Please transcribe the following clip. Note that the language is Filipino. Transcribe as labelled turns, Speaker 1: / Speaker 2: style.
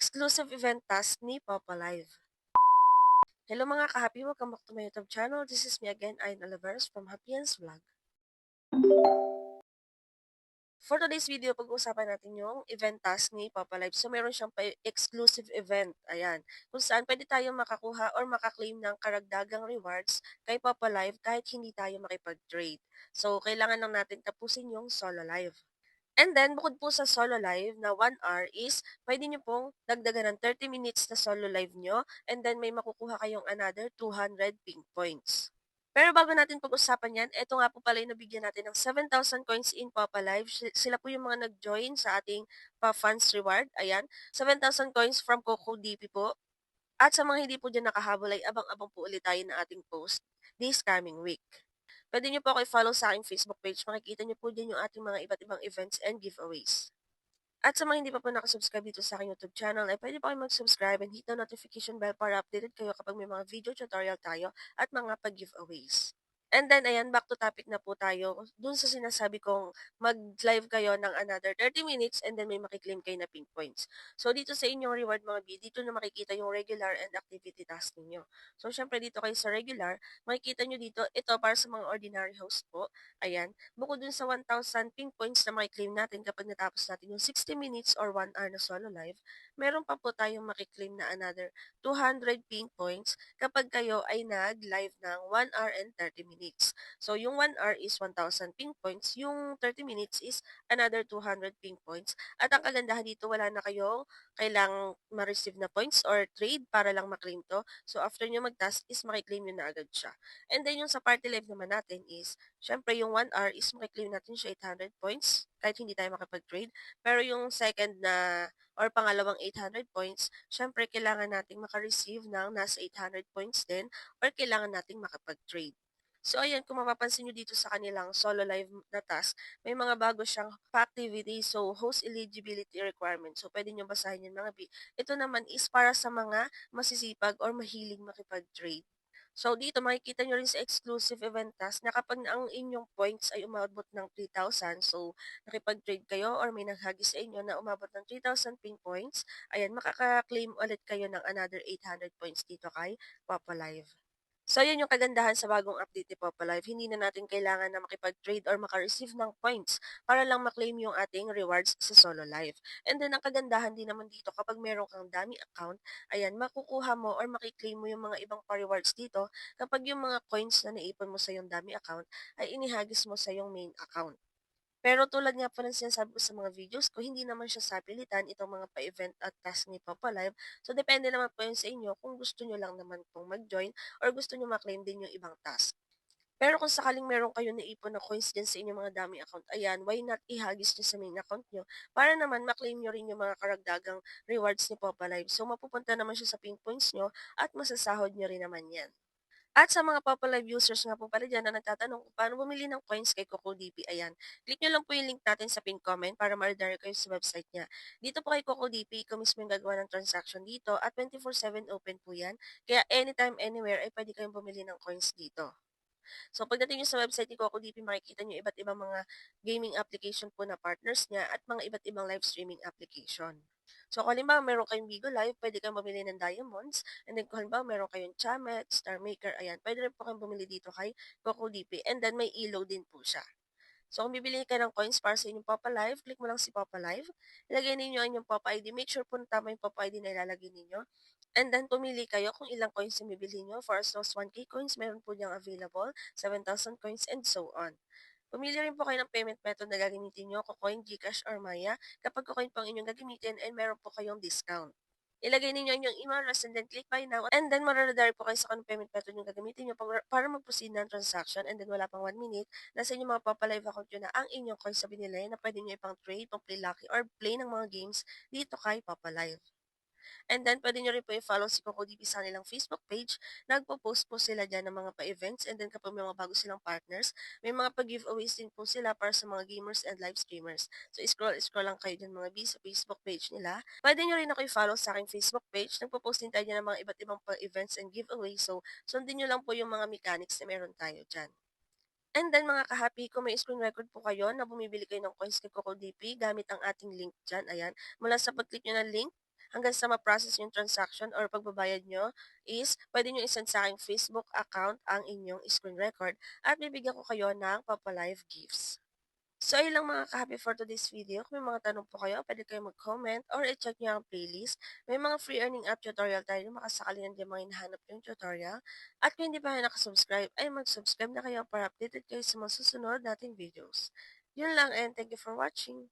Speaker 1: exclusive event task ni Papa Live. Hello mga ka-happy, welcome back to my YouTube channel. This is me again, Ayn Oliveros from Happyens Vlog. For today's video, pag-uusapan natin yung event task ni Papa Live. So, meron siyang exclusive event. Ayan. Kung saan pwede tayo makakuha or makaklaim ng karagdagang rewards kay Papa Live kahit hindi tayo makipag-trade. So, kailangan lang natin tapusin yung solo live. And then, bukod po sa solo live na 1 hour is, pwede nyo pong dagdagan ng 30 minutes na solo live nyo and then may makukuha kayong another 200 ping points. Pero bago natin pag-usapan yan, eto nga po pala yung nabigyan natin ng 7,000 coins in Papa Live. Sila po yung mga nag-join sa ating Pa-Funds Reward. Ayan, 7,000 coins from Coco DP po. At sa mga hindi po dyan nakahabol ay abang-abang po ulit tayo na ating post this coming week. Pwede nyo po ako i-follow sa aking Facebook page. Makikita nyo po dyan yung ating mga iba't ibang events and giveaways. At sa mga hindi pa po nakasubscribe dito sa aking YouTube channel, ay pwede po kayo mag-subscribe and hit the notification bell para updated kayo kapag may mga video tutorial tayo at mga pag-giveaways. And then, ayan, back to topic na po tayo. Dun sa sinasabi kong mag-live kayo ng another 30 minutes and then may makiklaim kayo na pink points. So, dito sa inyong reward mga B, dito na makikita yung regular and activity task ninyo. So, syempre dito kayo sa regular, makikita nyo dito, ito para sa mga ordinary host po. Ayan, bukod dun sa 1,000 pink points na makiklaim natin kapag natapos natin yung 60 minutes or 1 hour na solo live, meron pa po tayong makiklaim na another 200 pink points kapag kayo ay nag-live ng 1 hour and 30 minutes. So, yung 1 hour is 1,000 pink points, yung 30 minutes is another 200 pink points. At ang kagandahan dito, wala na kayong kailangang ma-receive na points or trade para lang maklaim to. So, after nyo mag-task is makiklaim nyo na agad siya. And then, yung sa party live naman natin is, syempre, yung 1 hour is makiklaim natin siya 800 points kahit hindi tayo makapag-trade. Pero yung second na or pangalawang 800 points, syempre kailangan nating makareceive ng nasa 800 points din or kailangan nating makapag-trade. So ayan, kung mapapansin nyo dito sa kanilang solo live na task, may mga bago siyang activity, so host eligibility requirements. So pwede nyo basahin yun mga B. Ito naman is para sa mga masisipag or mahilig makipag-trade. So dito makikita nyo rin sa exclusive event task na kapag ang inyong points ay umabot ng 3,000, so nakipag-trade kayo or may naghagis sa inyo na umabot ng 3,000 ping points, ayan, makaka-claim ulit kayo ng another 800 points dito kay Papa Live. So, yun yung kagandahan sa bagong update ni Papa Live. Hindi na natin kailangan na makipag-trade or maka-receive ng points para lang maklaim yung ating rewards sa solo live. And then, ang kagandahan din naman dito, kapag meron kang dummy account, ayan, makukuha mo or makiklaim mo yung mga ibang pa-rewards dito kapag yung mga coins na naipon mo sa yung dummy account ay inihagis mo sa yung main account. Pero tulad nga po ng sinasabi ko sa mga videos ko, hindi naman siya sapilitan itong mga pa-event at task ni Papa Live. So, depende naman po yun sa inyo kung gusto nyo lang naman pong mag-join or gusto nyo maklaim din yung ibang task. Pero kung sakaling meron kayo naipon na coins dyan sa inyong mga dummy account, ayan, why not ihagis nyo sa main account nyo para naman maklaim nyo rin yung mga karagdagang rewards ni Papa Live. So, mapupunta naman siya sa ping points nyo at masasahod nyo rin naman yan. At sa mga Papa Live users nga po pala dyan na nagtatanong kung paano bumili ng coins kay CocoDP, ayan. Click nyo lang po yung link natin sa pin comment para ma-redirect kayo sa website niya. Dito po kay CocoDP, ikaw mismo yung gagawa ng transaction dito at 24/7 open po yan. Kaya anytime, anywhere ay pwede kayong bumili ng coins dito. So pagdating nyo sa website ni CocoDP, makikita nyo iba't ibang mga gaming application po na partners niya at mga iba't ibang live streaming application. So kung halimbawa meron kayong Bigo Live, pwede kayong bumili ng diamonds. And then kung halimbawa meron kayong Chamet, Star Maker, ayan, pwede rin po kayong bumili dito kay CocoDP. And then may ilaw din po siya. So kung bibili kayo ng coins para sa inyong Papa Live, click mo lang si Papa Live. Ilagay ninyo ang inyong Papa ID. Make sure po na tama yung Papa ID na ilalagay ninyo. And then, pumili kayo kung ilang coins yung bibili nyo. For as low as 1K coins, meron po niyang available, 7,000 coins, and so on. Pumili rin po kayo ng payment method na gagamitin nyo, Kucoin, Gcash, or Maya, kapag Kucoin po ang inyong gagamitin and meron po kayong discount. Ilagay ninyo inyong email address and then click buy now and then mararadari po kayo sa kanong payment method yung gagamitin nyo para mag-proceed ng transaction and then wala pang 1 minute, nasa inyong mga papalive account nyo na ang inyong coins sa binili na pwede nyo ipang trade, pang play lucky, or play ng mga games dito kay Papalive. And then, pwede nyo rin po i-follow si CocoDB sa kanilang Facebook page. Nagpo-post po sila dyan ng mga pa-events. And then, kapag may mga bago silang partners, may mga pa-giveaways din po sila para sa mga gamers and live streamers. So, scroll lang kayo dyan mga B sa Facebook page nila. Pwede nyo rin ako i-follow sa aking Facebook page. Nagpo-post din tayo dyan ng mga iba't ibang pa-events and giveaways. So, sundin nyo lang po yung mga mechanics na meron tayo dyan. And then mga kahapi, kung may screen record po kayo na bumibili kayo ng coins kay CocoDP gamit ang ating link dyan, ayan, mula sa pag-click nyo ng link, hanggang sa ma-process yung transaction or pagbabayad nyo is pwede nyo isend sa aking Facebook account ang inyong screen record at bibigyan ko kayo ng Papalive gifts. So, ayun lang mga ka-happy for today's video. Kung may mga tanong po kayo, pwede kayo mag-comment or i-check nyo ang playlist. May mga free earning app tutorial tayo makasakali nandiyan mga hinahanap yung tutorial. At kung hindi pa kayo nakasubscribe, ay mag-subscribe na kayo para updated kayo sa mga susunod nating videos. Yun lang and thank you for watching.